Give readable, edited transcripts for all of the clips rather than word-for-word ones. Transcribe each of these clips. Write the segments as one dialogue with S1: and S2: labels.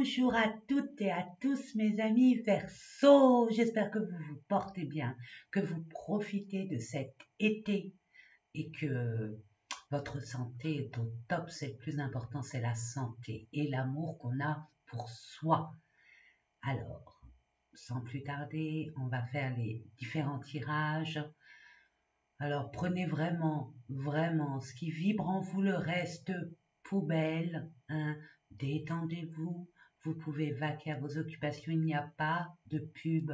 S1: Bonjour à toutes et à tous mes amis Verseau, j'espère que vous vous portez bien, que vous profitez de cet été et que votre santé est au top. C'est le plus important, c'est la santé et l'amour qu'on a pour soi. Alors, sans plus tarder, on va faire les différents tirages. Alors prenez vraiment ce qui vibre en vous, le reste poubelle, hein. Détendez-vous, vous pouvez vaquer à vos occupations, il n'y a pas de pub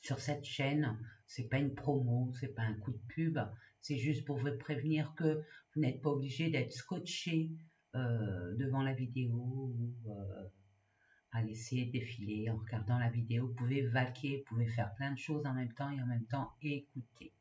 S1: sur cette chaîne, c'est pas une promo, c'est pas un coup de pub, c'est juste pour vous prévenir que vous n'êtes pas obligé d'être scotché devant la vidéo ou à laisser défiler en regardant la vidéo. Vous pouvez vaquer, vous pouvez faire plein de choses en même temps et en même temps écouter.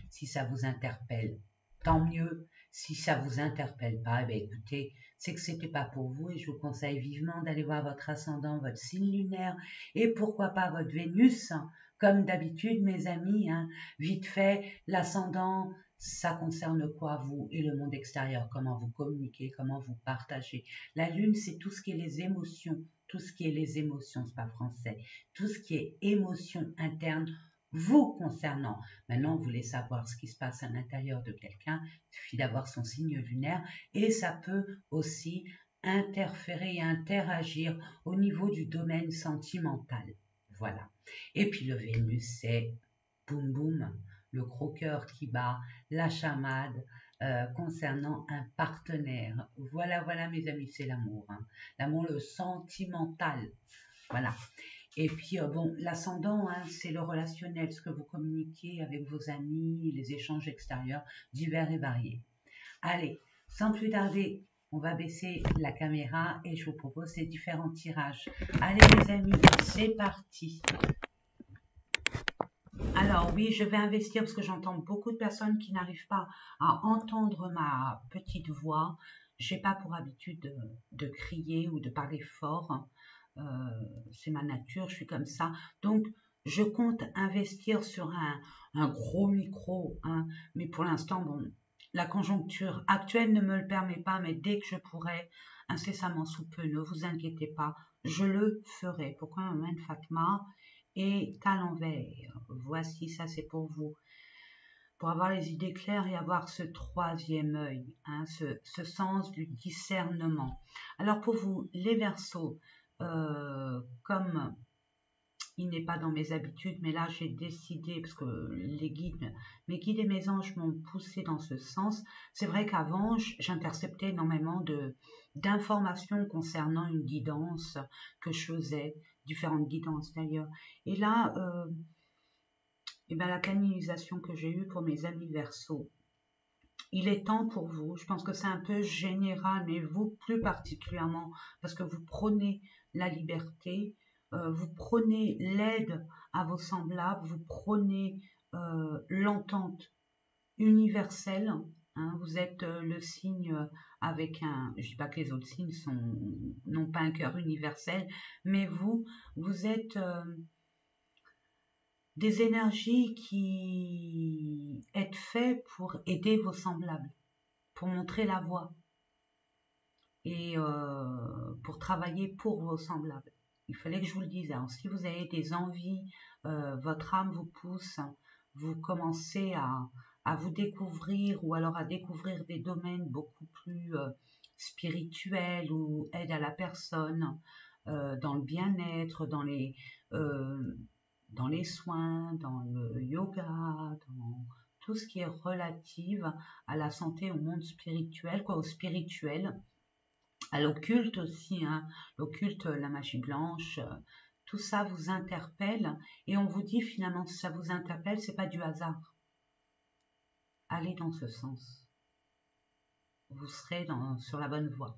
S1: Si ça vous interpelle, tant mieux. Si ça vous interpelle pas, eh bien, écoutez, c'est que c'était pas pour vous et je vous conseille vivement d'aller voir votre ascendant, votre signe lunaire et pourquoi pas votre Vénus. Comme d'habitude, mes amis, hein, vite fait, l'ascendant, ça concerne quoi vous et le monde extérieur, comment vous communiquez, comment vous partagez. La lune, c'est tout ce qui est les émotions, tout ce qui est les émotions, c'est pas français, tout ce qui est émotion interne vous concernant. Maintenant, vous voulez savoir ce qui se passe à l'intérieur de quelqu'un, il suffit d'avoir son signe lunaire et ça peut aussi interférer et interagir au niveau du domaine sentimental. Voilà. Et puis le Vénus, c'est boum boum, le gros cœur qui bat, la chamade concernant un partenaire. Voilà, mes amis, c'est l'amour. Hein. L'amour, le sentimental. Voilà. Et puis, bon, l'ascendant, hein, c'est le relationnel, ce que vous communiquez avec vos amis, les échanges extérieurs divers et variés. Allez, sans plus tarder, on va baisser la caméra et je vous propose ces différents tirages. Allez, les amis, c'est parti. Alors oui, je vais investir parce que j'entends beaucoup de personnes qui n'arrivent pas à entendre ma petite voix. Je n'ai pas pour habitude de crier ou de parler fort. C'est ma nature, je suis comme ça. Donc, je compte investir sur un gros micro. Hein, mais pour l'instant, bon, la conjoncture actuelle ne me le permet pas. Mais dès que je pourrai, incessamment sous peu, ne vous inquiétez pas, je le ferai. Pourquoi m'amène Fatma est à l'envers. Voici, ça c'est pour vous. Pour avoir les idées claires et avoir ce troisième œil, hein, ce sens du discernement. Alors pour vous, les Verseaux, comme il n'est pas dans mes habitudes, mais là j'ai décidé, parce que mes guides et mes anges m'ont poussé dans ce sens. C'est vrai qu'avant, j'interceptais énormément d'informations concernant une guidance que je faisais, différentes guidances d'ailleurs. Et là, et ben, la canalisation que j'ai eue pour mes amis Verseaux, il est temps pour vous, je pense que c'est un peu général, mais vous plus particulièrement, parce que vous prônez la liberté, vous prônez l'aide à vos semblables, vous prônez l'entente universelle. Hein, vous êtes le signe avec un... Je ne dis pas que les autres signes n'ont pas un cœur universel, mais vous êtes... des énergies qui êtes faites pour aider vos semblables, pour montrer la voie et pour travailler pour vos semblables. Il fallait que je vous le dise. Alors, si vous avez des envies, votre âme vous pousse, vous commencez à vous découvrir ou alors à découvrir des domaines beaucoup plus spirituels ou aide à la personne, dans le bien-être, dans les soins, dans le yoga, dans tout ce qui est relatif à la santé, au monde spirituel, au spirituel, à l'occulte aussi, hein, l'occulte, la magie blanche, tout ça vous interpelle et on vous dit finalement si ça vous interpelle, c'est pas du hasard. Allez dans ce sens. Vous serez sur la bonne voie.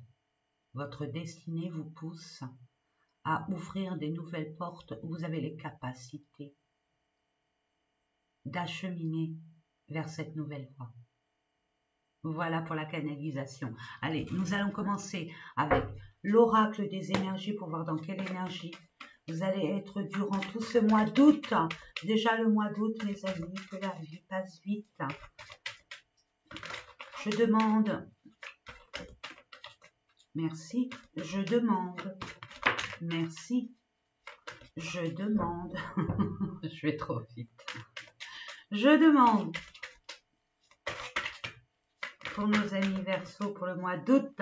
S1: Votre destinée vous pousse à ouvrir des nouvelles portes où vous avez les capacités d'acheminer vers cette nouvelle voie. Voilà pour la canalisation. Allez, nous allons commencer avec l'oracle des énergies pour voir dans quelle énergie vous allez être durant tout ce mois d'août. Déjà le mois d'août, mes amis, que la vie passe vite. Je demande, merci, je demande merci. Je demande, je vais trop vite. Je demande pour nos amis Verseau pour le mois d'août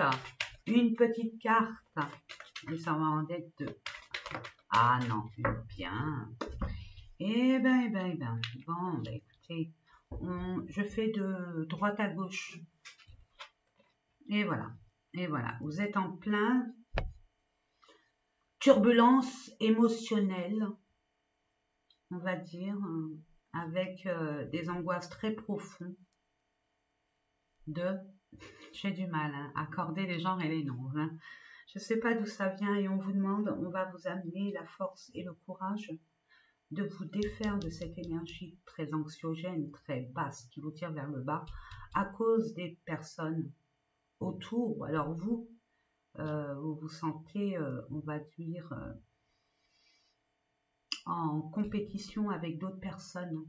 S1: une petite carte. Et ça va en être deux. Ah non, une bien. Eh ben. Bon, ben écoutez, je fais de droite à gauche. Et voilà. Et voilà. Vous êtes en plein turbulence émotionnelle, on va dire, avec des angoisses très profondes de... J'ai du mal à accorder les genres et les nombres. Hein. Je ne sais pas d'où ça vient et on vous demande, on va vous amener la force et le courage de vous défaire de cette énergie très anxiogène, très basse, qui vous tire vers le bas, à cause des personnes autour. Alors vous vous sentez, on va dire, en compétition avec d'autres personnes.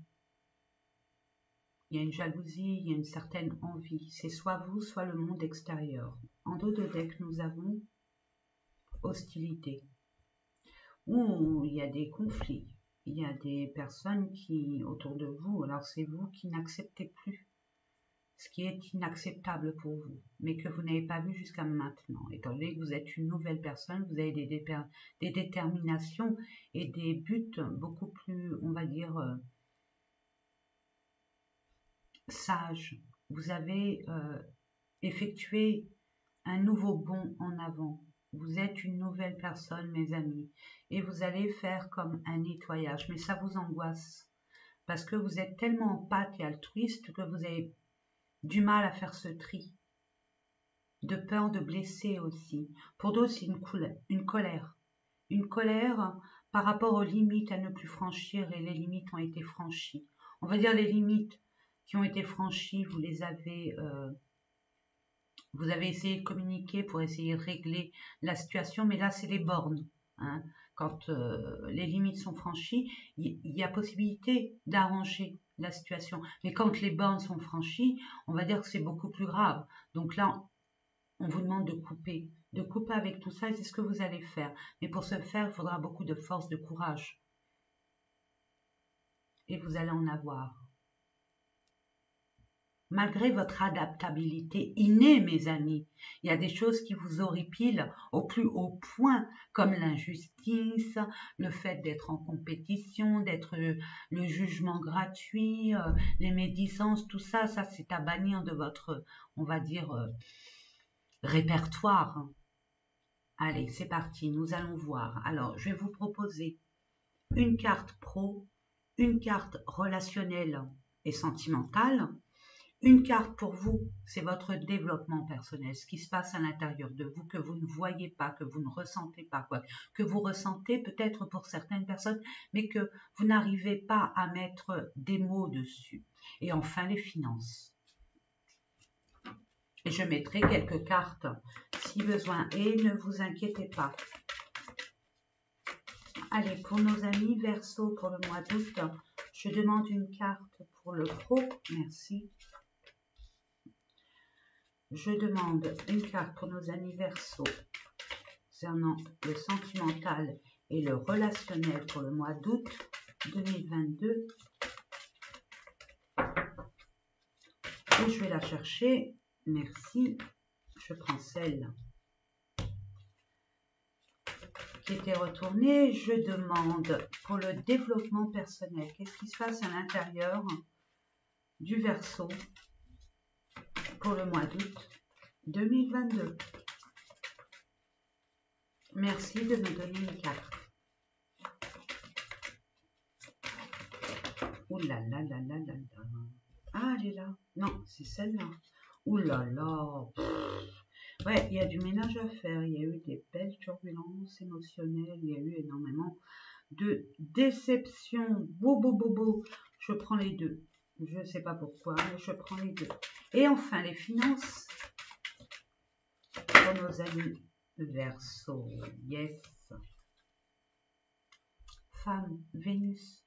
S1: Il y a une jalousie, il y a une certaine envie. C'est soit vous, soit le monde extérieur. En dos de deck, nous avons hostilité, où il y a des conflits. Il y a des personnes qui, autour de vous, alors c'est vous qui n'acceptez plus ce qui est inacceptable pour vous, mais que vous n'avez pas vu jusqu'à maintenant. Étant donné que vous êtes une nouvelle personne, vous avez des déterminations et des buts beaucoup plus, on va dire, sages. Vous avez effectué un nouveau bond en avant. Vous êtes une nouvelle personne, mes amis, et vous allez faire comme un nettoyage, mais ça vous angoisse, parce que vous êtes tellement en pâte et altruiste que vous avez du mal à faire ce tri, de peur de blesser aussi. Pour d'autres, c'est une colère. Une colère par rapport aux limites à ne plus franchir, et les limites ont été franchies. On va dire les limites qui ont été franchies, vous avez essayé de communiquer pour essayer de régler la situation, mais là, c'est les bornes. Hein. Quand les limites sont franchies, il y a possibilité d'arranger la situation. Mais quand les bornes sont franchies, on va dire que c'est beaucoup plus grave. Donc là, on vous demande de couper avec tout ça, et c'est ce que vous allez faire. Mais pour ce faire, il faudra beaucoup de force, de courage. Et vous allez en avoir. Malgré votre adaptabilité innée, mes amis, il y a des choses qui vous horripilent au plus haut point, comme l'injustice, le fait d'être en compétition, d'être le jugement gratuit, les médisances, tout ça, c'est à bannir de votre, on va dire, répertoire. Allez, c'est parti, nous allons voir. Alors, je vais vous proposer une carte pro, une carte relationnelle et sentimentale. Une carte pour vous, c'est votre développement personnel, ce qui se passe à l'intérieur de vous, que vous ne voyez pas, que vous ne ressentez pas, quoi, que vous ressentez peut-être pour certaines personnes, mais que vous n'arrivez pas à mettre des mots dessus. Et enfin, les finances. Et je mettrai quelques cartes si besoin, et ne vous inquiétez pas. Allez, pour nos amis Verseau pour le mois d'août, je demande une carte pour le pro, merci. Je demande une carte pour nos amis Verseau concernant le sentimental et le relationnel pour le mois d'août 2022. Et je vais la chercher. Merci. Je prends celle qui était retournée. Je demande pour le développement personnel, qu'est-ce qui se passe à l'intérieur du Verseau pour le mois d'août 2022. Merci de me donner une carte. Ouh là là là là là là. Ah, elle est là. Non, c'est celle-là. Ouh là là. Ouais, il y a du ménage à faire. Il y a eu des belles turbulences émotionnelles. Il y a eu énormément de déceptions. Bobo. Je prends les deux. Je ne sais pas pourquoi, mais je prends les deux. Et enfin, les finances pour nos amis Verseau. Yes. Femme, Vénus.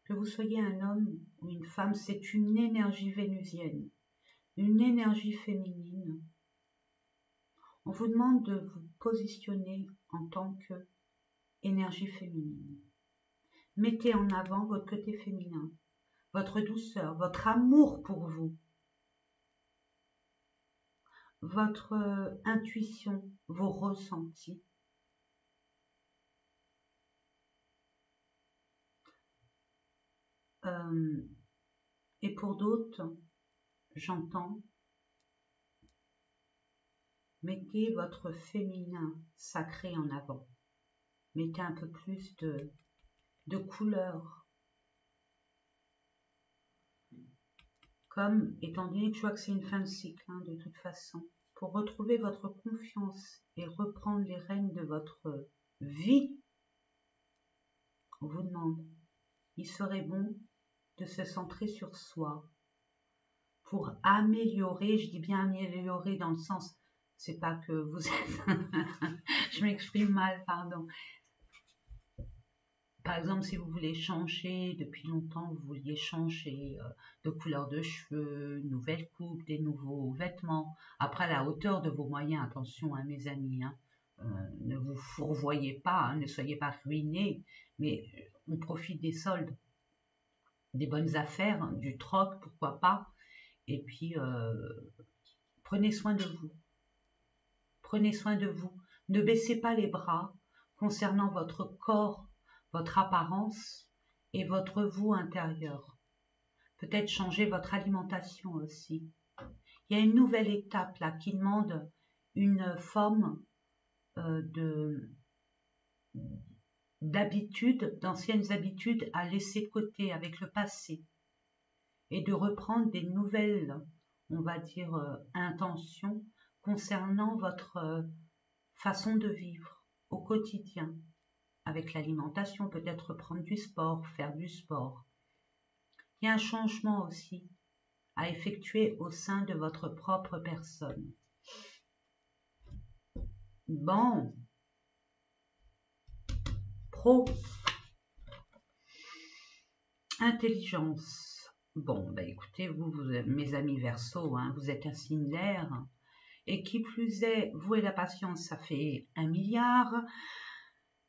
S1: Que vous soyez un homme ou une femme, c'est une énergie vénusienne, une énergie féminine. On vous demande de vous positionner en tant que énergie féminine. Mettez en avant votre côté féminin, votre douceur, votre amour pour vous, votre intuition, vos ressentis. Et pour d'autres, j'entends, mettez votre féminin sacré en avant. Mettez un peu plus de couleurs. Comme, étant donné que je vois que c'est une fin de cycle, hein, de toute façon, pour retrouver votre confiance et reprendre les rênes de votre vie, on vous demande, il serait bon de se centrer sur soi pour améliorer, je dis bien améliorer dans le sens, c'est pas que vous êtes, je m'exprime mal, pardon. Par exemple, si vous voulez changer, depuis longtemps, vous vouliez changer de couleur de cheveux, nouvelle coupe, des nouveaux vêtements, après la hauteur de vos moyens, attention, hein, mes amis, hein, ne vous fourvoyez pas, hein, ne soyez pas ruinés, mais on profite des soldes, des bonnes affaires, hein, du troc, pourquoi pas, et puis prenez soin de vous. Prenez soin de vous. Ne baissez pas les bras concernant votre corps, votre apparence et votre vous intérieur. Peut-être changer votre alimentation aussi. Il y a une nouvelle étape là qui demande une forme d'habitude, d'anciennes habitudes à laisser de côté avec le passé et de reprendre des nouvelles, on va dire, intentions concernant votre façon de vivre au quotidien, avec l'alimentation, peut-être prendre du sport, faire du sport. Il y a un changement aussi à effectuer au sein de votre propre personne. Bon, pro, intelligence. Bon, bah écoutez, vous mes amis Verseau, hein, vous êtes un signe d'air. Et qui plus est, vous et la patience, ça fait 1 milliard.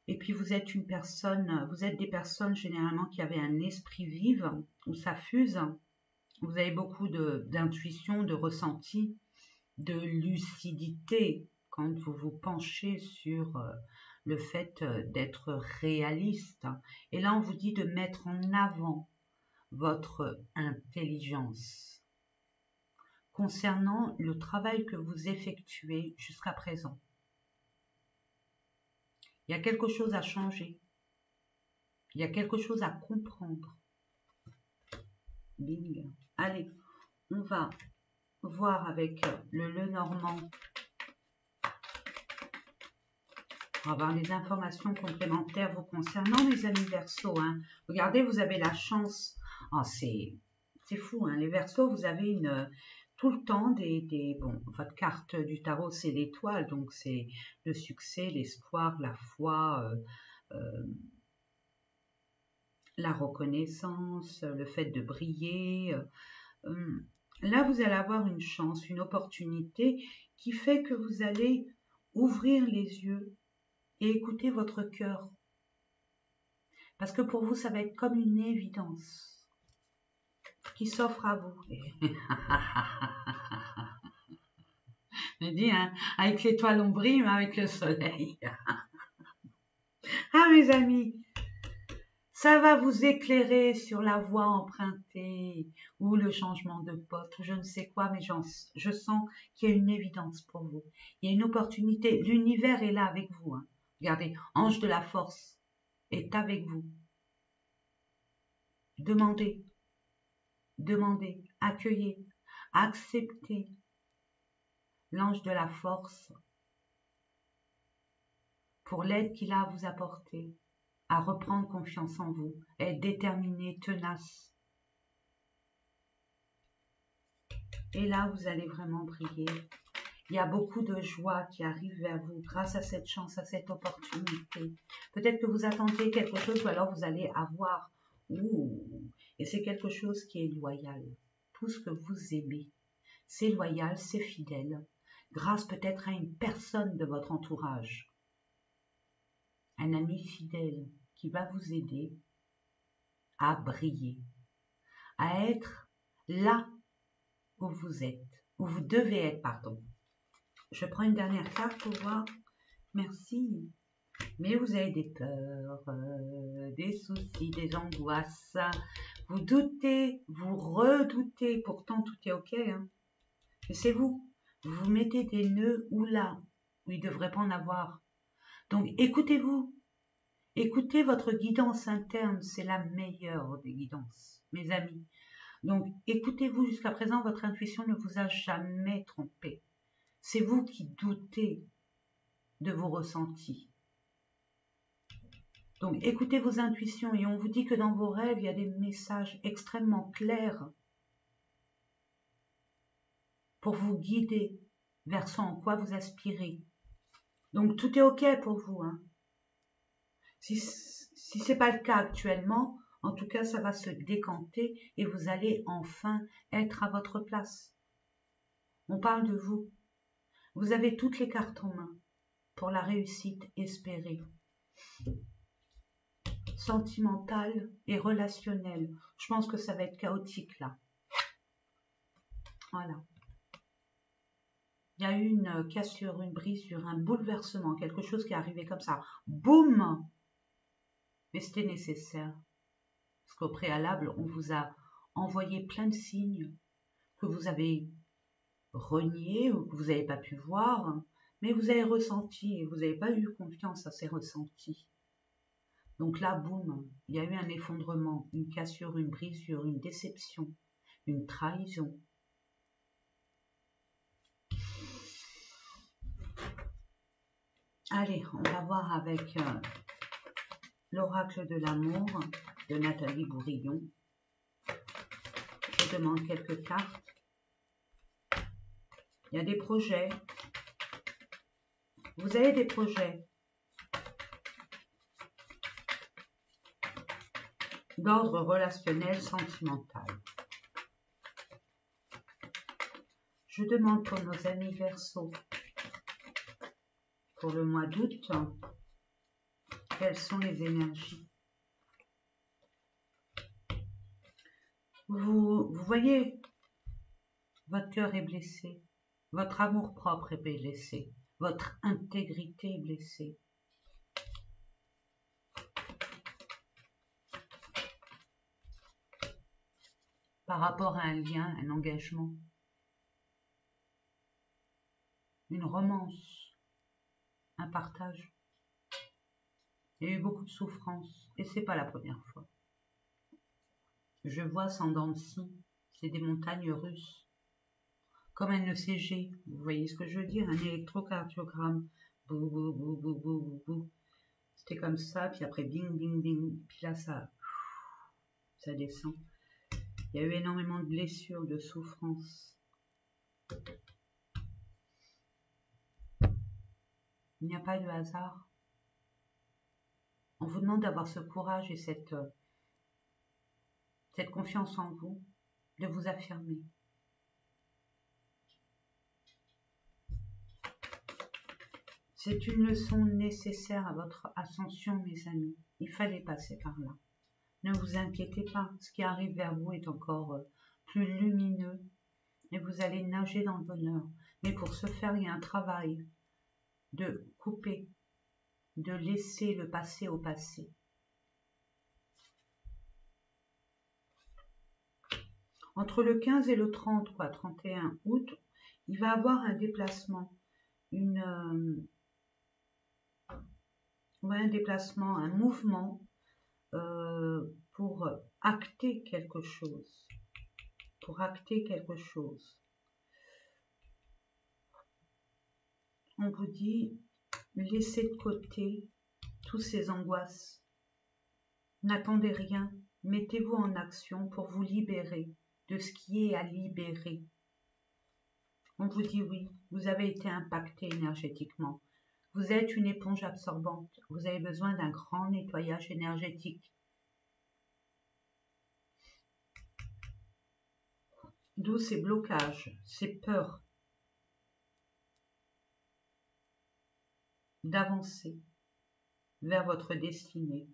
S1: Et puis vous êtes une personne, vous êtes des personnes généralement qui avaient un esprit vive, où ça fuse. Vous avez beaucoup d'intuition, de ressenti, de lucidité quand vous vous penchez sur le fait d'être réaliste. Et là, on vous dit de mettre en avant votre intelligence concernant le travail que vous effectuez jusqu'à présent. Il y a quelque chose à changer. Il y a quelque chose à comprendre. Bing. Allez, on va voir avec le Lenormand pour avoir les informations complémentaires vous concernant, mes amis Verseau. Hein. Regardez, vous avez la chance. Oh, c'est fou, hein. Les Verseaux, vous avez tout le temps bon, votre carte du tarot, c'est l'étoile, donc c'est le succès, l'espoir, la foi, la reconnaissance, le fait de briller. Là, vous allez avoir une chance, une opportunité qui fait que vous allez ouvrir les yeux et écouter votre cœur. Parce que pour vous, ça va être comme une évidence qui s'offre à vous. Je dis, hein, avec l'étoile on brille, mais avec le soleil. Ah mes amis, ça va vous éclairer sur la voie empruntée ou le changement de poste ou je ne sais quoi, mais je sens qu'il y a une évidence pour vous. Il y a une opportunité. L'univers est là avec vous. Hein. Regardez, ange de la force est avec vous. Demandez, demandez, accueillez, acceptez l'ange de la force pour l'aide qu'il a à vous apporter, à reprendre confiance en vous, être déterminé, tenace. Et là, vous allez vraiment briller. Il y a beaucoup de joie qui arrive vers vous grâce à cette chance, à cette opportunité. Peut-être que vous attendiez quelque chose ou alors vous allez avoir. Et c'est quelque chose qui est loyal. Tout ce que vous aimez, c'est loyal, c'est fidèle. grâce peut-être à une personne de votre entourage, un ami fidèle qui va vous aider à briller, à être là où vous êtes, où vous devez être, pardon. Je prends une dernière carte pour voir. Merci. Mais vous avez des peurs, des soucis, des angoisses. Vous doutez, vous redoutez. Pourtant, tout est OK. Hein. Mais c'est vous. Vous vous mettez des nœuds où là, où il ne devrait pas en avoir. Donc, écoutez-vous. Écoutez votre guidance interne. C'est la meilleure des guidances, mes amis. Donc, écoutez-vous. Jusqu'à présent, votre intuition ne vous a jamais trompé. C'est vous qui doutez de vos ressentis. Donc, écoutez vos intuitions et on vous dit que dans vos rêves, il y a des messages extrêmement clairs pour vous guider vers ce en quoi vous aspirez. Donc, tout est OK pour vous. Hein. Si ce n'est pas le cas actuellement, en tout cas, ça va se décanter et vous allez enfin être à votre place. On parle de vous. Vous avez toutes les cartes en main pour la réussite espérée. Sentimentale et relationnelle. Je pense que ça va être chaotique là. Voilà. Il y a eu une cassure, une brisure, un bouleversement, quelque chose qui est arrivé comme ça. Boum! Mais c'était nécessaire. Parce qu'au préalable, on vous a envoyé plein de signes que vous avez reniés ou que vous n'avez pas pu voir, mais vous avez ressenti et vous n'avez pas eu confiance à ces ressentis. Donc là, boum, il y a eu un effondrement, une cassure, une brisure, une déception, une trahison. Allez, on va voir avec l'oracle de l'amour de Nathalie Bourillon. Je demande quelques cartes. Il y a des projets. Vous avez des projets d'ordre relationnel, sentimental. Je demande pour nos amis Verseaux, pour le mois d'août, quelles sont les énergies. Vous voyez, votre cœur est blessé, votre amour-propre est blessé, votre intégrité est blessée. Par rapport à un lien, un engagement, une romance, un partage. Il y a eu beaucoup de souffrance et c'est pas la première fois. Je vois sans dents de scie, c'est des montagnes russes. Comme un ECG, vous voyez ce que je veux dire, un électrocardiogramme. Bou, bou, bou, bou, bou, bou, bou. C'était comme ça, puis après bing, bing, bing, puis là ça descend. Il y a eu énormément de blessures, de souffrances. Il n'y a pas de hasard. On vous demande d'avoir ce courage et cette confiance en vous, de vous affirmer. C'est une leçon nécessaire à votre ascension, mes amis. Il fallait passer par là. Ne vous inquiétez pas, ce qui arrive vers vous est encore plus lumineux et vous allez nager dans le bonheur. Mais pour ce faire, il y a un travail de couper, de laisser le passé au passé. Entre le 15 et le 30, 31 août, il va y avoir un déplacement, un déplacement, un mouvement pour acter quelque chose. Pour acter quelque chose. On vous dit, laissez de côté toutes ces angoisses. N'attendez rien, mettez-vous en action pour vous libérer de ce qui est à libérer. On vous dit oui, vous avez été impacté énergétiquement. Vous êtes une éponge absorbante. Vous avez besoin d'un grand nettoyage énergétique. D'où ces blocages, ces peurs.
S2: d'avancer vers votre destinée.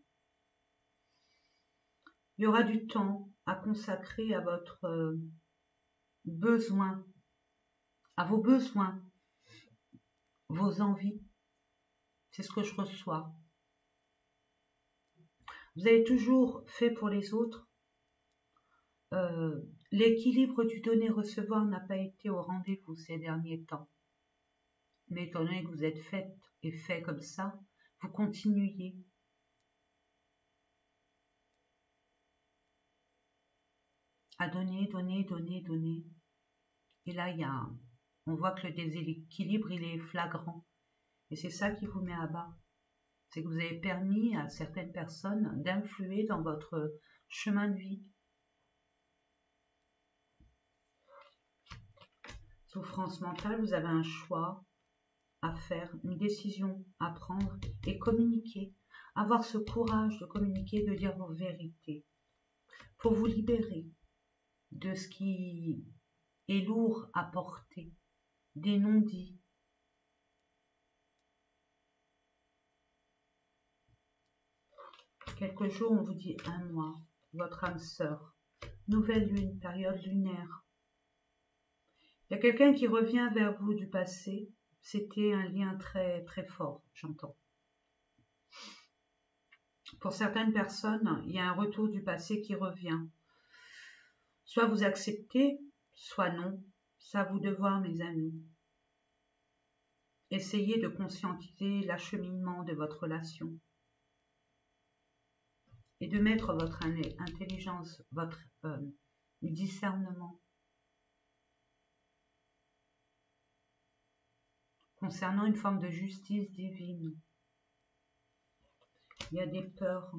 S2: Il y aura du temps à consacrer à votre besoin, à vos besoins, vos envies. C'est ce que je reçois. Vous avez toujours fait pour les autres. L'équilibre du donner-recevoir n'a pas été au rendez-vous ces derniers temps. Mais étant donné que vous êtes faite et fait comme ça, vous continuiez. À donner, donner, donner, donner. Et là, on voit que le déséquilibre, il est flagrant. Et c'est ça qui vous met à bas. C'est que vous avez permis à certaines personnes d'influer dans votre chemin de vie. Souffrance mentale, vous avez un choix à faire, une décision à prendre et communiquer. Avoir ce courage de communiquer, de dire vos vérités. Pour vous libérer de ce qui est lourd à porter, des non-dits. Quelques jours, on vous dit un mois, votre âme sœur, nouvelle lune, période lunaire. Il y a quelqu'un qui revient vers vous du passé, c'était un lien très très fort, j'entends. Pour certaines personnes, il y a un retour du passé qui revient. Soit vous acceptez, soit non. C'est à vous de voir, mes amis. Essayez de conscientiser l'acheminement de votre relation et de mettre votre intelligence, votre discernement concernant une forme de justice divine. Il y a des peurs,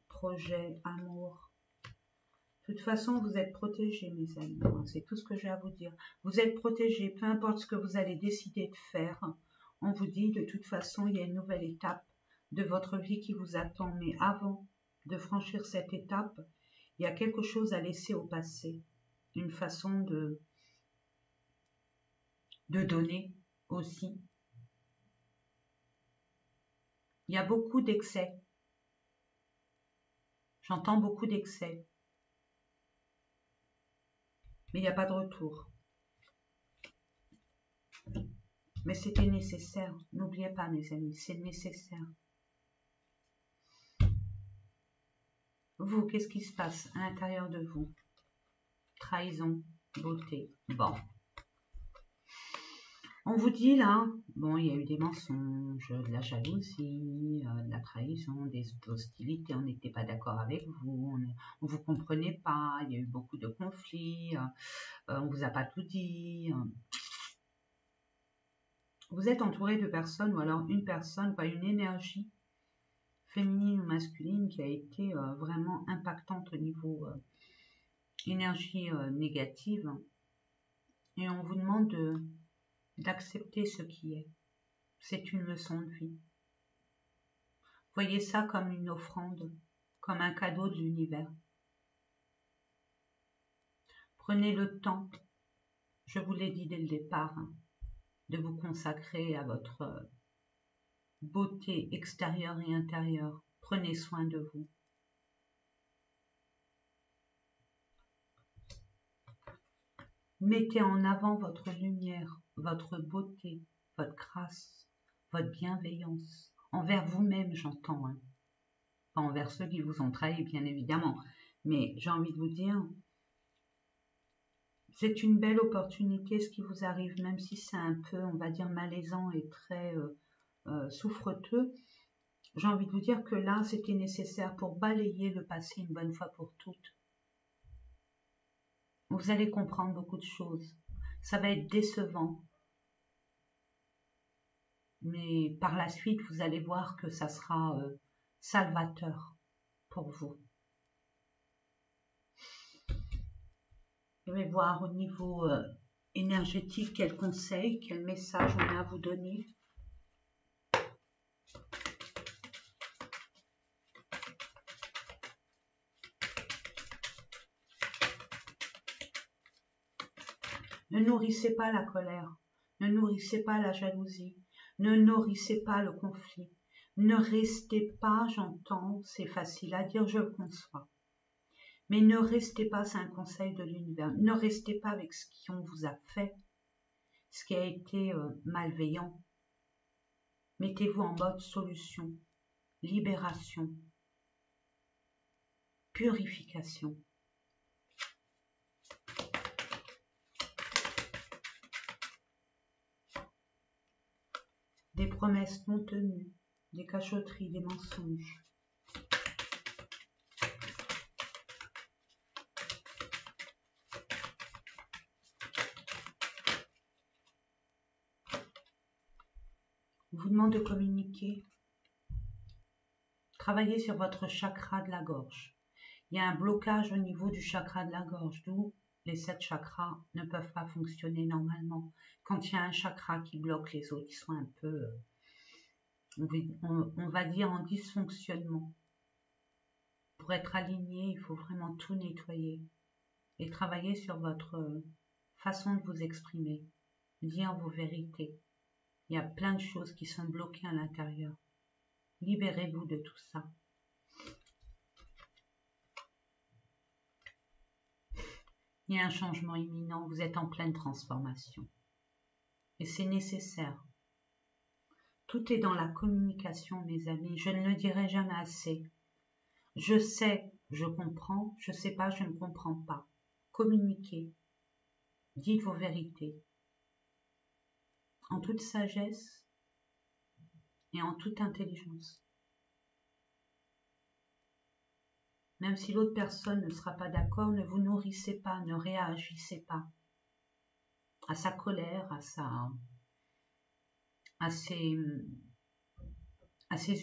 S2: projets, amour. De toute façon, vous êtes protégés, mes amis. C'est tout ce que j'ai à vous dire. Vous êtes protégés, peu importe ce que vous allez décider de faire. On vous dit, de toute façon, il y a une nouvelle étape de votre vie qui vous attend. Mais avant de franchir cette étape, il y a quelque chose à laisser au passé. Une façon de donner aussi. Il y a beaucoup d'excès. J'entends beaucoup d'excès. Mais il n'y a pas de retour. Mais c'était nécessaire. N'oubliez pas, mes amis, c'est nécessaire. Vous, qu'est-ce qui se passe à l'intérieur de vous? Trahison, beauté. Bon. On vous dit là, bon, il y a eu des mensonges, de la jalousie, de la trahison, des hostilités, on n'était pas d'accord avec vous, on ne vous comprenait pas, il y a eu beaucoup de conflits, on ne vous a pas tout dit. Vous êtes entouré de personnes, ou alors une personne, pas une énergie féminine ou masculine qui a été vraiment impactante au niveau énergie négative. Et on vous demande d'accepter ce qui est. C'est une leçon de vie. Voyez ça comme une offrande, comme un cadeau de l'univers. Prenez le temps, je vous l'ai dit dès le départ, de vous consacrer à votre beauté extérieure et intérieure. Prenez soin de vous. Mettez en avant votre lumière, votre beauté, votre grâce, votre bienveillance. Envers vous-même, j'entends. Pas envers ceux qui vous ont trahi, bien évidemment. Mais j'ai envie de vous dire, c'est une belle opportunité ce qui vous arrive, même si c'est un peu, on va dire, malaisant et très souffreteux. J'ai envie de vous dire que là, c'était nécessaire pour balayer le passé une bonne fois pour toutes. Vous allez comprendre beaucoup de choses. Ça va être décevant. Mais par la suite, vous allez voir que ça sera salvateur pour vous. Je vais voir au niveau énergétique quel conseil, quel message on a à vous donner. Ne nourrissez pas la colère, ne nourrissez pas la jalousie, Ne nourrissez pas le conflit. Ne restez pas, j'entends, c'est facile à dire, je le conçois. Mais ne restez pas, c'est un conseil de l'univers, ne restez pas avec ce qu'on vous a fait, ce qui a été malveillant. Mettez-vous en mode solution, libération, purification. Des promesses non tenues, des cachotteries, des mensonges. On vous demande de communiquer. Travaillez sur votre chakra de la gorge. Il y a un blocage au niveau du chakra de la gorge, d'où les 7 chakras ne peuvent pas fonctionner normalement. Quand il y a un chakra qui bloque, les autres, ils sont un peu, on va dire, en dysfonctionnement. Pour être aligné, il faut vraiment tout nettoyer et travailler sur votre façon de vous exprimer, dire vos vérités. Il y a plein de choses qui sont bloquées à l'intérieur. Libérez-vous de tout ça. Il y a un changement imminent, vous êtes en pleine transformation. Et c'est nécessaire. Tout est dans la communication, mes amis. Je ne le dirai jamais assez. Je sais, je comprends. Je ne sais pas, je ne comprends pas. Communiquez. Dites vos vérités. En toute sagesse et en toute intelligence. Même si l'autre personne ne sera pas d'accord, ne vous nourrissez pas, ne réagissez pas à sa colère, à ses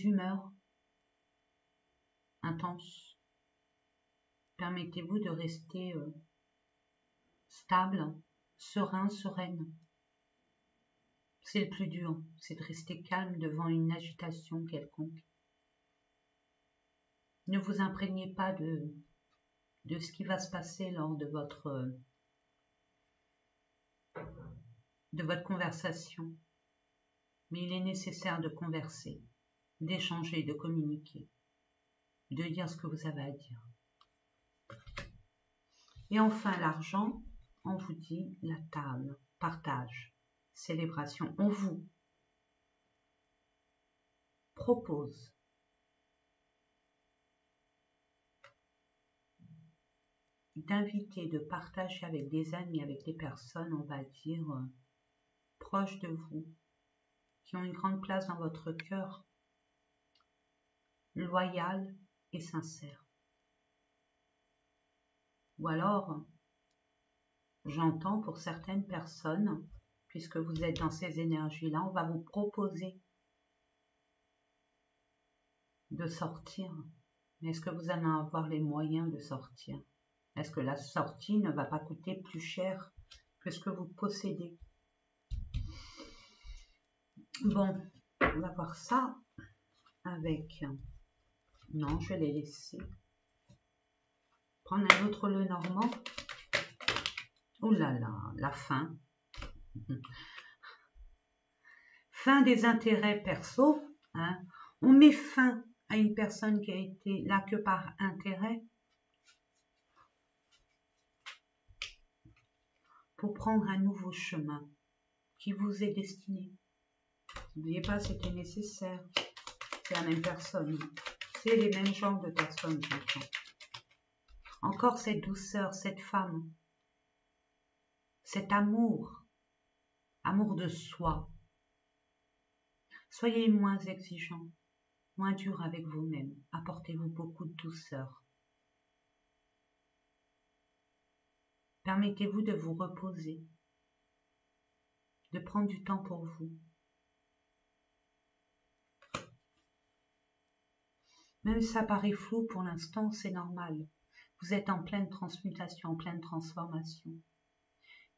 S2: humeurs intenses. Permettez-vous de rester stable, serein, sereine. C'est le plus dur, c'est de rester calme devant une agitation quelconque. Ne vous imprégnez pas de ce qui va se passer lors de votre conversation. Mais il est nécessaire de converser, d'échanger, de communiquer, de dire ce que vous avez à dire. Et enfin, l'argent, on vous dit la table, partage, célébration. On vous propose d'inviter, de partager avec des amis, avec des personnes, on va dire, proches de vous, qui ont une grande place dans votre cœur, loyal et sincère. Ou alors, j'entends pour certaines personnes, puisque vous êtes dans ces énergies-là, on va vous proposer de sortir. Mais est-ce que vous allez avoir les moyens de sortir? Est-ce que la sortie ne va pas coûter plus cher que ce que vous possédez? Bon, on va voir ça avec... Non, je vais les laisser. Prendre un autre le normand. Oh là là, la fin. Fin des intérêts perso. Hein. On met fin à une personne qui a été là que par intérêt. Pour prendre un nouveau chemin qui vous est destiné. N'oubliez pas, c'était nécessaire. C'est la même personne. C'est les mêmes genres de personnes, j'entends. Encore cette douceur, cette femme. Cet amour. Amour de soi. Soyez moins exigeant, moins dur avec vous-même. Apportez-vous beaucoup de douceur. Permettez-vous de vous reposer, de prendre du temps pour vous. Même si ça paraît flou pour l'instant, c'est normal. Vous êtes en pleine transmutation, en pleine transformation.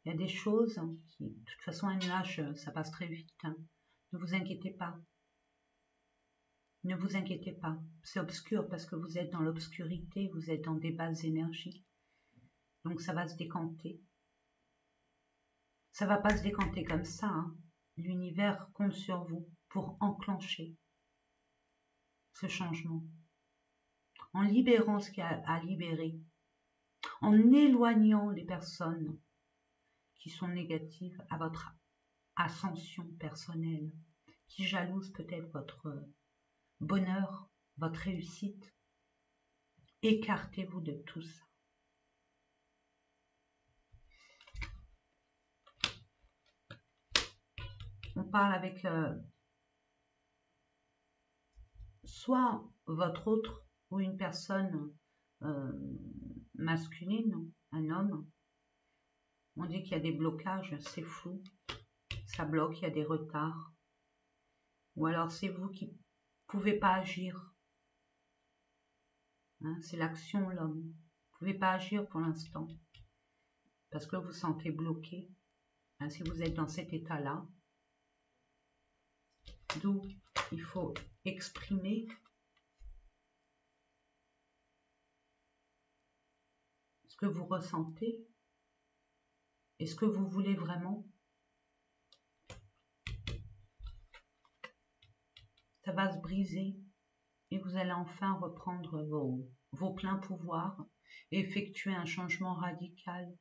S2: Il y a des choses qui, de toute façon, un nuage, ça passe très vite. Hein. Ne vous inquiétez pas. Ne vous inquiétez pas. C'est obscur parce que vous êtes dans l'obscurité, vous êtes dans des basses énergies. Donc ça va se décanter. Ça va pas se décanter comme ça. Hein. l'univers compte sur vous pour enclencher ce changement, en libérant ce qu'il y a à libérer, en éloignant les personnes qui sont négatives à votre ascension personnelle, qui jalousent peut-être votre bonheur, votre réussite. Écartez-vous de tout ça. On parle avec soit votre autre ou une personne masculine, un homme. On dit qu'il y a des blocages, c'est flou, ça bloque, il y a des retards. Ou alors c'est vous qui ne pouvez pas agir. Hein, c'est l'action, l'homme. Vous ne pouvez pas agir pour l'instant parce que vous vous sentez bloqué. Hein, si vous êtes dans cet état-là, d'où il faut exprimer ce que vous ressentez et ce que vous voulez vraiment. Ça va se briser et vous allez enfin reprendre vos pleins pouvoirs et effectuer un changement radical.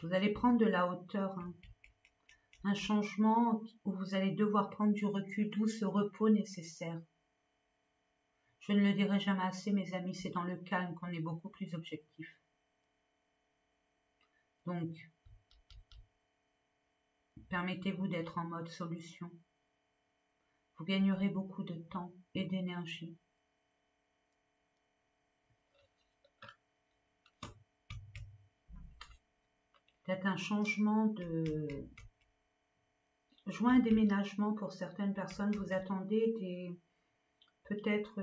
S2: Vous allez prendre de la hauteur, hein. Un changement où vous allez devoir prendre du recul, d'où ce repos nécessaire. Je ne le dirai jamais assez, mes amis, c'est dans le calme qu'on est beaucoup plus objectif. Donc, permettez-vous d'être en mode solution. Vous gagnerez beaucoup de temps et d'énergie. Peut-être un changement de joint déménagement pour certaines personnes. Vous attendez peut-être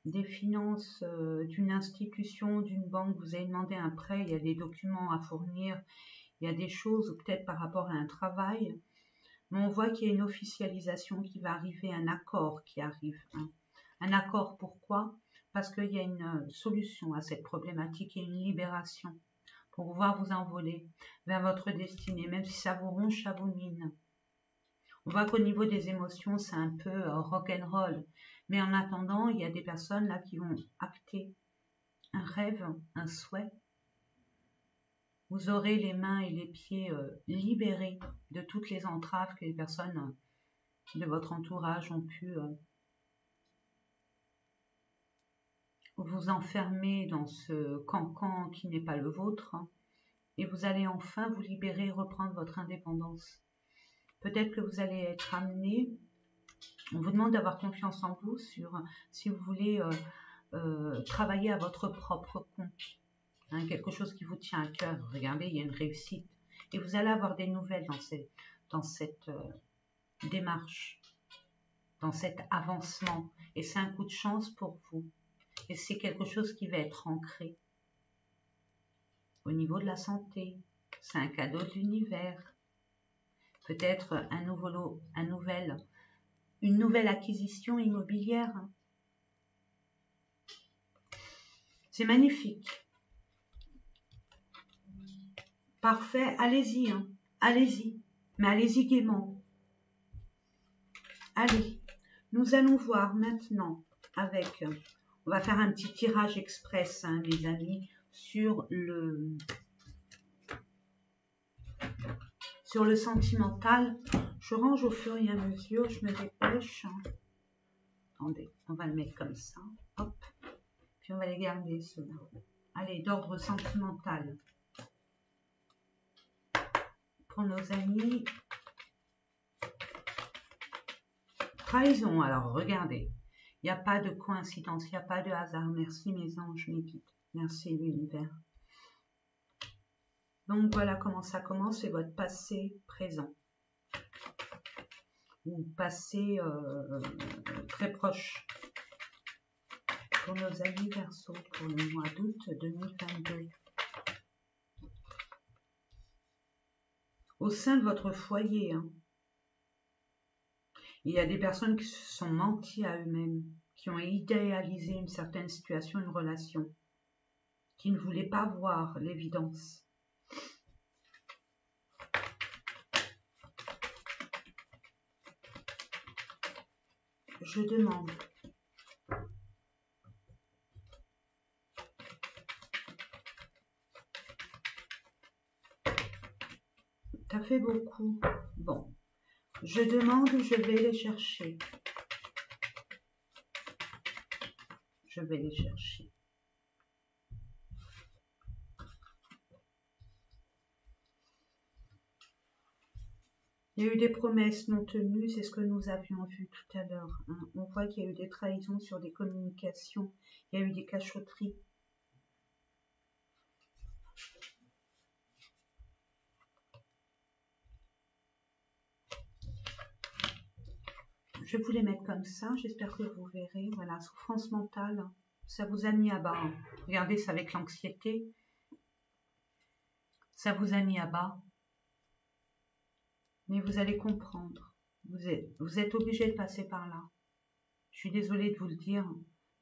S2: des finances d'une institution, d'une banque. Vous avez demandé un prêt, il y a des documents à fournir, il y a des choses peut-être par rapport à un travail. Mais on voit qu'il y a une officialisation qui va arriver, un accord qui arrive. Hein. Un accord, pourquoi? Parce qu'il y a une solution à cette problématique et une libération pour pouvoir vous envoler vers votre destinée, même si ça vous ronge, ça vous mine. On voit qu'au niveau des émotions, c'est un peu rock'n'roll. Mais en attendant, il y a des personnes là qui vont acter un rêve, un souhait. Vous aurez les mains et les pieds libérés de toutes les entraves que les personnes de votre entourage ont pu vous enfermer dans ce cancan qui n'est pas le vôtre. Et vous allez enfin vous libérer et reprendre votre indépendance. Peut-être que vous allez être amené, on vous demande d'avoir confiance en vous sur si vous voulez travailler à votre propre compte. Hein, quelque chose qui vous tient à cœur. Regardez, il y a une réussite. Et vous allez avoir des nouvelles dans cette démarche, dans cet avancement. Et c'est un coup de chance pour vous. Et c'est quelque chose qui va être ancré. Au niveau de la santé, c'est un cadeau de l'univers. Peut-être une nouvelle acquisition immobilière. C'est magnifique. Parfait, allez-y, hein. Allez-y, mais allez-y gaiement. Allez, nous allons voir maintenant avec, on va faire un petit tirage express, hein, mes amis, sur le sentimental. Je range au fur et à mesure, je me dépêche. Attendez, on va le mettre comme ça, hop, puis on va les garder ceux-là. Allez, d'ordre sentimental. Pour nos amis. Trahison, alors regardez, il n'y a pas de coïncidence, il n'y a pas de hasard. Merci mes anges, mes guides, merci l'univers. Donc voilà comment ça commence, c'est votre passé présent. Ou passé très proche. Pour nos amis Verseaux, pour le mois d'août 2022. Au sein de votre foyer, hein, il y a des personnes qui se sont menties à eux-mêmes, qui ont idéalisé une certaine situation, une relation. qui ne voulait pas voir l'évidence. Je demande. T'as fait beaucoup. Bon. Je demande, je vais les chercher. Je vais les chercher. Il y a eu des promesses non tenues, c'est ce que nous avions vu tout à l'heure. On voit qu'il y a eu des trahisons sur des communications, il y a eu des cachotteries. Je vais vous les mettre comme ça, j'espère que vous verrez. Voilà, souffrance mentale, ça vous a mis à bas. Regardez, c'est avec l'anxiété. Ça vous a mis à bas. Mais vous allez comprendre. Vous êtes obligé de passer par là. Je suis désolée de vous le dire,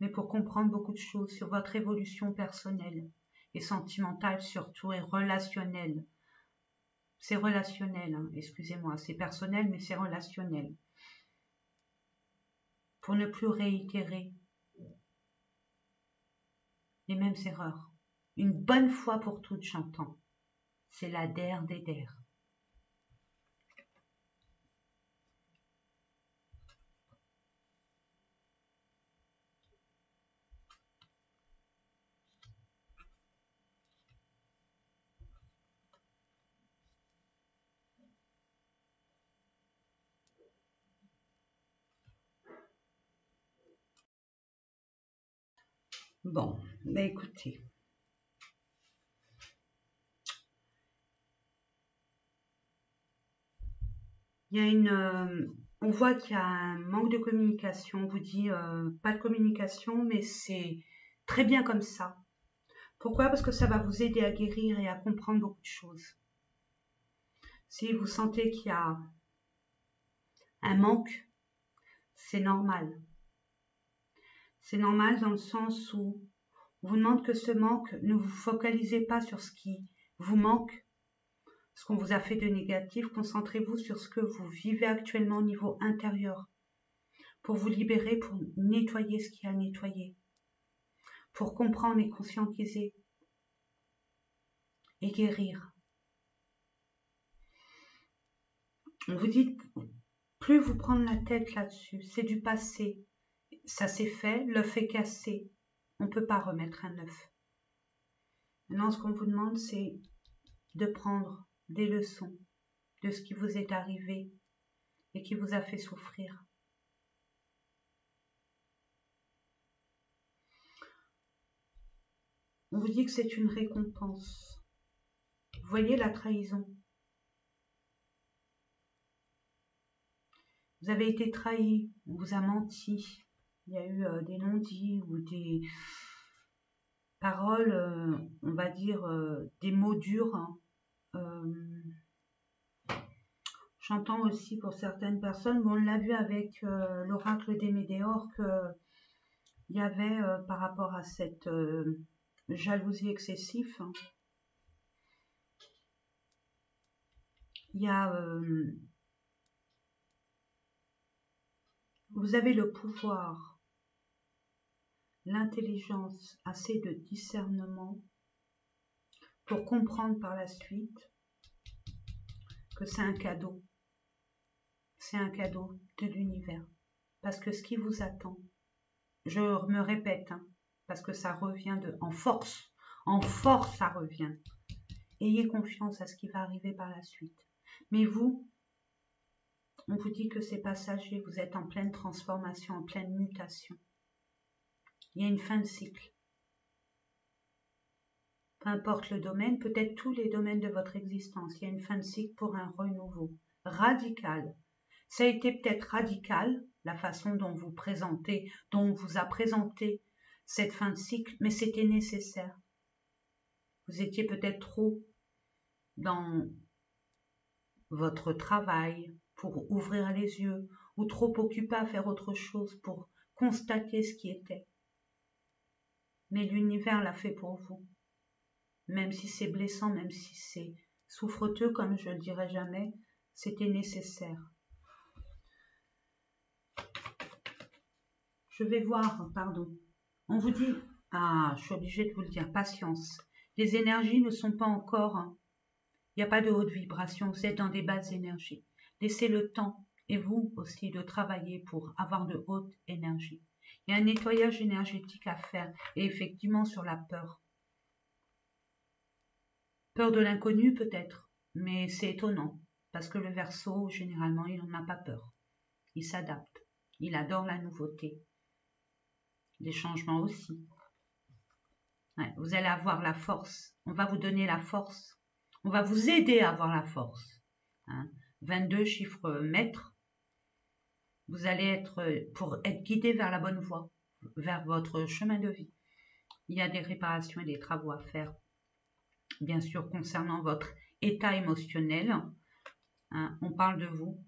S2: mais pour comprendre beaucoup de choses sur votre évolution personnelle et sentimentale surtout et relationnelle. C'est relationnel, hein, excusez-moi, c'est personnel, mais c'est relationnel. Pour ne plus réitérer les mêmes erreurs. Une bonne fois pour toutes, j'entends. C'est la der des der. Bon, bah écoutez. Il y a on voit qu'il y a un manque de communication. On vous dit pas de communication, mais c'est très bien comme ça. Pourquoi? Parce que ça va vous aider à guérir et à comprendre beaucoup de choses. Si vous sentez qu'il y a un manque, c'est normal. C'est normal dans le sens où on vous demande que ce manque, ne vous focalisez pas sur ce qui vous manque, ce qu'on vous a fait de négatif, concentrez-vous sur ce que vous vivez actuellement au niveau intérieur, pour vous libérer, pour nettoyer ce qu'il y a à nettoyer, pour comprendre et conscientiser et guérir. On vous dit, plus vous prendre la tête là-dessus, c'est du passé, ça s'est fait, l'œuf est cassé, on ne peut pas remettre un œuf. Maintenant, ce qu'on vous demande, c'est de prendre des leçons de ce qui vous est arrivé et qui vous a fait souffrir. On vous dit que c'est une récompense. Vous voyez la trahison. Vous avez été trahi, on vous a menti. Il y a eu des non-dits ou des paroles, on va dire, des mots durs. J'entends aussi pour certaines personnes, bon, on l'a vu avec l'oracle des Médéors, qu'il y avait par rapport à cette jalousie excessive, hein, il y a, vous avez le pouvoir, l'intelligence, assez de discernement pour comprendre par la suite que c'est un cadeau. C'est un cadeau de l'univers. Parce que ce qui vous attend, je me répète, hein, parce que ça revient en force ça revient. Ayez confiance à ce qui va arriver par la suite. Mais vous, on vous dit que c'est passager, vous êtes en pleine transformation, en pleine mutation. Il y a une fin de cycle. Peu importe le domaine, peut-être tous les domaines de votre existence, il y a une fin de cycle pour un renouveau radical. Ça a été peut-être radical, la façon dont vous présentez, dont on vous a présenté cette fin de cycle, mais c'était nécessaire. Vous étiez peut-être trop dans votre travail pour ouvrir les yeux, ou trop occupé à faire autre chose pour constater ce qui était. Mais l'univers l'a fait pour vous. même si c'est blessant, même si c'est souffreteux, comme je ne le dirai jamais, c'était nécessaire. Je vais voir, pardon. On vous dit, ah, je suis obligée de vous le dire, patience. Les énergies ne sont pas encore, il n'y a pas de haute vibration, vous êtes dans des basses énergies. Laissez le temps, et vous aussi, de travailler pour avoir de hautes énergies. Il y a un nettoyage énergétique à faire, et effectivement sur la peur. Peur de l'inconnu peut-être, mais c'est étonnant, parce que le Verseau, généralement, il n'en a pas peur. Il s'adapte, il adore la nouveauté. Les changements aussi. Ouais, vous allez avoir la force, on va vous donner la force, on va vous aider à avoir la force. 22 chiffres maîtres, vous allez être, pour être guidé vers la bonne voie, vers votre chemin de vie. Il y a des réparations et des travaux à faire, bien sûr, concernant votre état émotionnel. On parle de vous,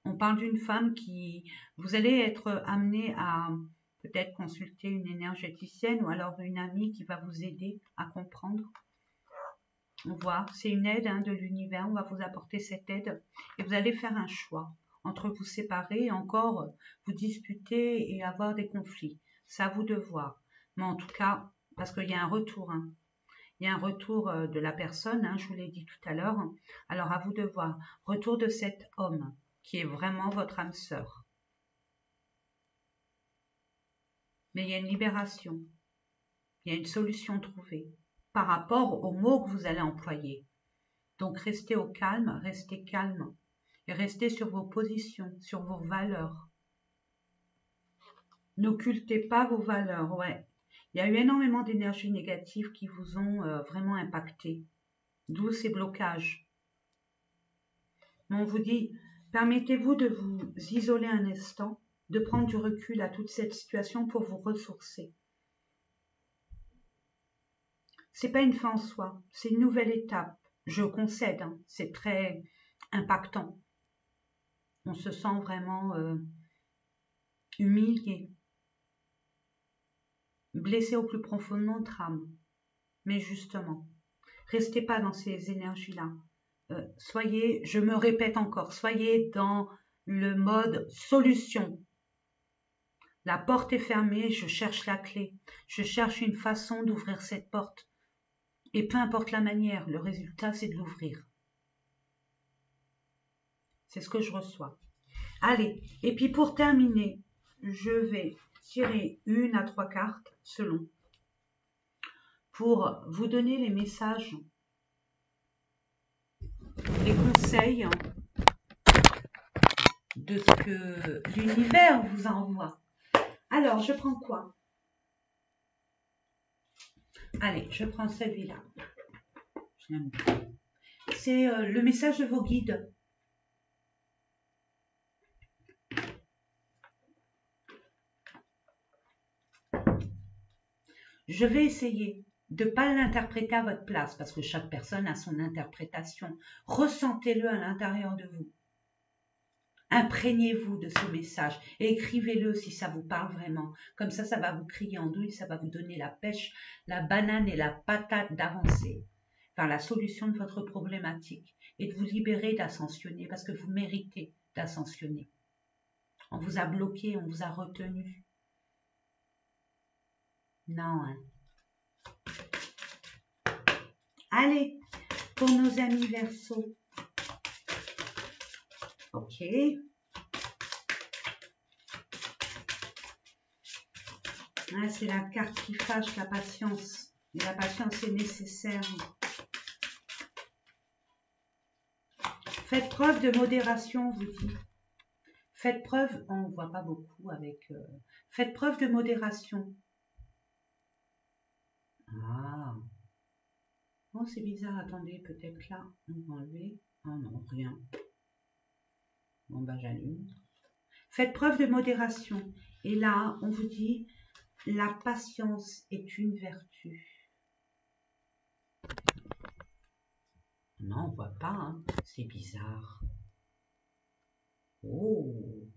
S2: on parle d'une femme qui, vous allez être amené à peut-être consulter une énergéticienne ou alors une amie qui va vous aider à comprendre. On voit, c'est une aide de l'univers, on va vous apporter cette aide et vous allez faire un choix entre vous séparer et encore vous disputer et avoir des conflits. C'est à vous de voir. Mais en tout cas, parce qu'il y a un retour, il y a un retour de la personne, je vous l'ai dit tout à l'heure. Alors à vous de voir, retour de cet homme qui est vraiment votre âme sœur. Mais il y a une libération, il y a une solution trouvée par rapport aux mots que vous allez employer. Donc restez au calme, restez calme et restez sur vos positions, sur vos valeurs. N'occultez pas vos valeurs, ouais. Il y a eu énormément d'énergies négatives qui vous ont vraiment impacté, d'où ces blocages. Mais on vous dit, permettez-vous de vous isoler un instant, de prendre du recul à toute cette situation pour vous ressourcer. C'est pas une fin en soi, c'est une nouvelle étape. Je concède, c'est très impactant. On se sent vraiment humilié, blessé au plus profond de notre âme. Mais justement, restez pas dans ces énergies-là. Soyez, je me répète encore, soyez dans le mode solution. La porte est fermée, je cherche la clé. Je cherche une façon d'ouvrir cette porte. Et peu importe la manière, le résultat, c'est de l'ouvrir. C'est ce que je reçois. Allez, et puis pour terminer, je vais tirer 1 à 3 cartes, selon, pour vous donner les messages, les conseils de ce que l'univers vous envoie. Alors, je prends quoi? Allez, je prends celui-là. C'est le message de vos guides. Je vais essayer de ne pas l'interpréter à votre place, parce que chaque personne a son interprétation. Ressentez-le à l'intérieur de vous. Imprégnez-vous de ce message et écrivez-le si ça vous parle vraiment. Comme ça, ça va vous crier en douille, ça va vous donner la pêche, la banane et la patate d'avancer vers la solution de votre problématique et de vous libérer d'ascensionner, parce que vous méritez d'ascensionner. On vous a bloqué, on vous a retenu. Non, Allez, pour nos amis Verseau. Ok. C'est la carte qui fâche, la patience. Et la patience est nécessaire. Faites preuve de modération, vous dit. Faites preuve, on ne voit pas beaucoup avec... faites preuve de modération. Ah. Oh, c'est bizarre, attendez, peut-être là, on va enlever. Oh non, rien. Bon, bah j'allume. Faites preuve de modération. Et là, on vous dit, la patience est une vertu. Non, on voit pas, c'est bizarre. Oh.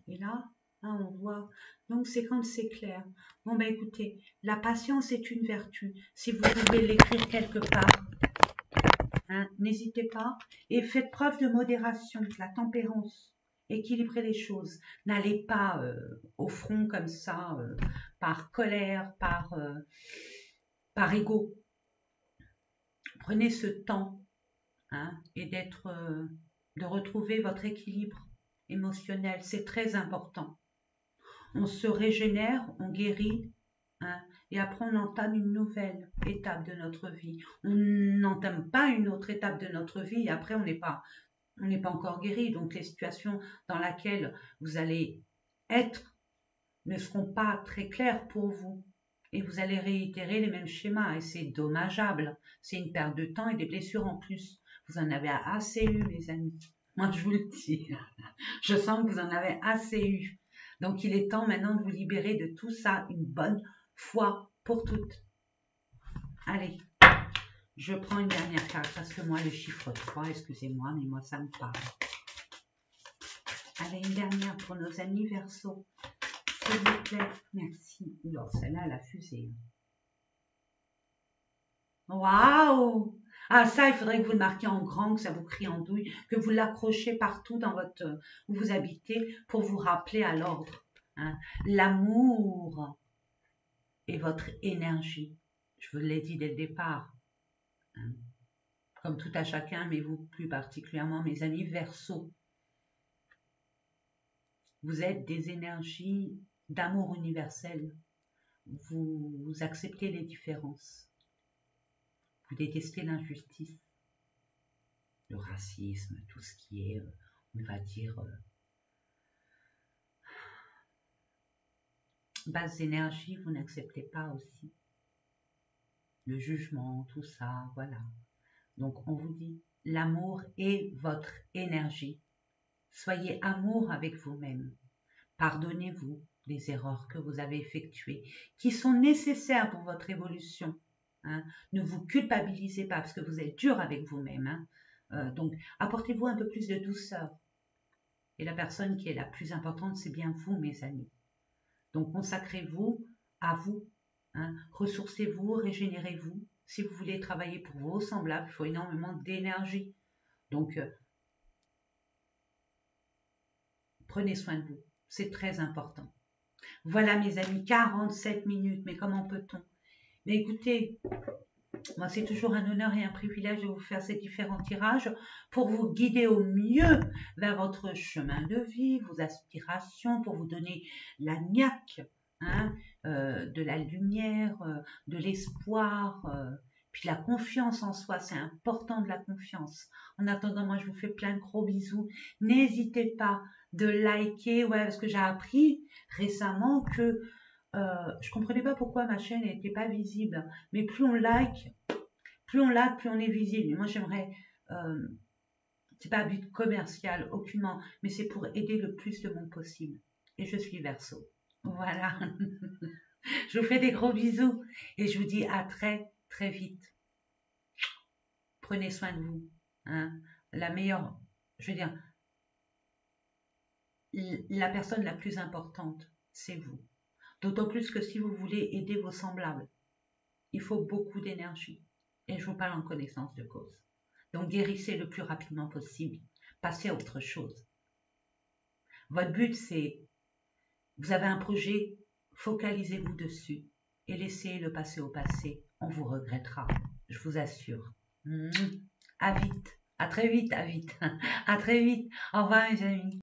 S2: Et là, Ah, on voit. Donc, c'est quand c'est clair. Bon, ben écoutez, la patience est une vertu. Si vous pouvez l'écrire quelque part, hein, n'hésitez pas. Et faites preuve de modération, de la tempérance. Équilibrez les choses. N'allez pas au front comme ça, par colère, par ego. Prenez ce temps, hein, et de retrouver votre équilibre émotionnel. C'est très important. On se régénère, on guérit, hein, et après on entame une nouvelle étape de notre vie. On n'entame pas une autre étape de notre vie et après on n'est pas encore guéri. Donc les situations dans lesquelles vous allez être ne seront pas très claires pour vous. Et vous allez réitérer les mêmes schémas et c'est dommageable. C'est une perte de temps et des blessures en plus. Vous en avez assez eu, mes amis. Moi, je vous le dis. Je sens que vous en avez assez eu. Donc, il est temps maintenant de vous libérer de tout ça une bonne fois pour toutes. Allez, je prends une dernière carte parce que moi, le chiffre 3, excusez-moi, mais moi, ça me parle. Allez, une dernière pour nos amis Verseau. S'il vous plaît, merci. Alors, celle-là, elle a fusé. Waouh! Ah, ça, il faudrait que vous le marquiez en grand, que ça vous crie en douille, que vous l'accrochez partout dans où vous habitez pour vous rappeler à l'ordre. Hein. L'amour est votre énergie. Je vous l'ai dit dès le départ. Hein. Comme tout à chacun, mais vous plus particulièrement, mes amis Verseau. Vous êtes des énergies d'amour universel. Vous acceptez les différences. Vous détestez l'injustice, le racisme, tout ce qui est, on va dire, basse énergie, vous n'acceptez pas aussi. Le jugement, tout ça, voilà. Donc on vous dit, l'amour est votre énergie. Soyez amour avec vous-même. Pardonnez-vous les erreurs que vous avez effectuées, qui sont nécessaires pour votre évolution. Hein. Ne vous culpabilisez pas parce que vous êtes dur avec vous-même. Hein. Donc, apportez-vous un peu plus de douceur. Et la personne qui est la plus importante, c'est bien vous, mes amis. Donc, consacrez-vous à vous. Hein. Ressourcez-vous, régénérez-vous. Si vous voulez travailler pour vos semblables, il faut énormément d'énergie. Donc, prenez soin de vous. C'est très important. Voilà, mes amis, 47 minutes. Mais comment peut-on? Mais écoutez, moi, c'est toujours un honneur et un privilège de vous faire ces différents tirages pour vous guider au mieux vers votre chemin de vie, vos aspirations, pour vous donner la niaque, hein, de la lumière, de l'espoir, puis la confiance en soi. C'est important, de la confiance. En attendant, moi, je vous fais plein de gros bisous. N'hésitez pas de liker, ouais, parce que j'ai appris récemment que je comprenais pas pourquoi ma chaîne n'était pas visible, mais plus on like, plus on est visible. Et moi, j'aimerais, c'est pas à but commercial, aucunement, mais c'est pour aider le plus de monde possible. Et je suis Verseau. Voilà. Je vous fais des gros bisous et je vous dis à très, très vite. Prenez soin de vous. Hein. La meilleure, je veux dire, la personne la plus importante, c'est vous. D'autant plus que si vous voulez aider vos semblables, il faut beaucoup d'énergie. Et je vous parle en connaissance de cause. Donc guérissez le plus rapidement possible. Passez à autre chose. Votre but, c'est, vous avez un projet, focalisez-vous dessus et laissez-le passer au passé. On vous regrettera, je vous assure. À vite, à très vite, à vite. À très vite. Au revoir mes amis.